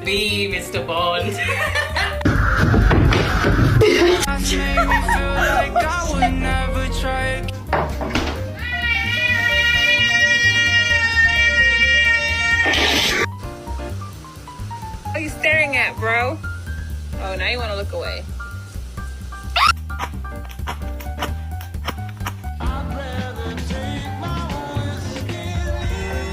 be, Mr. Bond. What are you staring at, bro? Oh, now you want to look away.